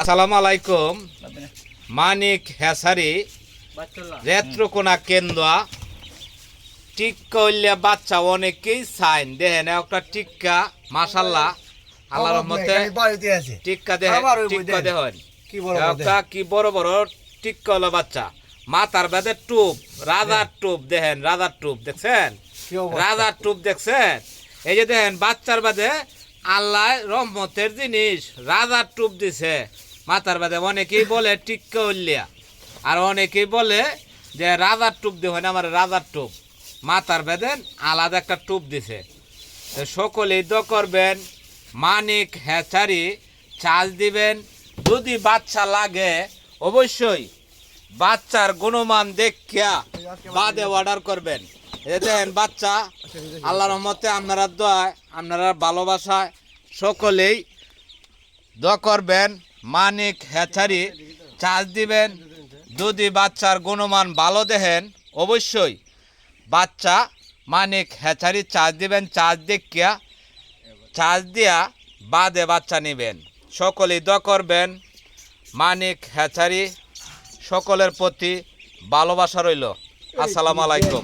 আসসালামু আলাইকুম। মানিক হেসারি রেত্রকোনা কেন্দ্র টিক্কা হইলে বাচ্চা অনেকেই চাইন দেখেন একটা টিক্কা মাশাল্লাহ আল্লাহর রহমতে টিক্কা দেখেন কি বড় বড় টিক্কা হলো বাচ্চা মাথার বেদে টুপ রাজার টুপ দেখেন রাজার টুপ দেখছেন রাজার টুপ দেখছেন এই যে দেখেন বাচ্চার বাদে আল্লাহ রহমতের জিনিস রাজার টুপ দিছে মাথার বাদে অনেকেই বলে টিক্কা উল্লিয়া আর অনেকেই বলে যে রাজার টুপ দেখেন আমার রাজার টুপ মাথার বেদেন আলাদা একটা টুপ দিছে তো সকলেই দ করবেন মানিক হেচারি চার্জ দিবেন যদি বাচ্চা লাগে অবশ্যই বাচ্চার গুণমান দেখিয়া বাদে অর্ডার করবেন দেখেন বাচ্চা আল্লাহর রহমতে আপনারা দোয়ায় আপনারা ভালোবাসায় সকলেই দ করবেন মানিক হেচারি চার্জ দিবেন যদি বাচ্চার গুণমান ভালো দেখেন অবশ্যই বাচ্চা মানিক হেচারি চার্জ দিবেন চার্জ দেখিয়া চার্জ দিয়া বাদে বাচ্চা নেবেন সকলেই দ করবেন মানিক হেচারি সকলের প্রতি ভালোবাসা রইল। আসসালামু আলাইকুম।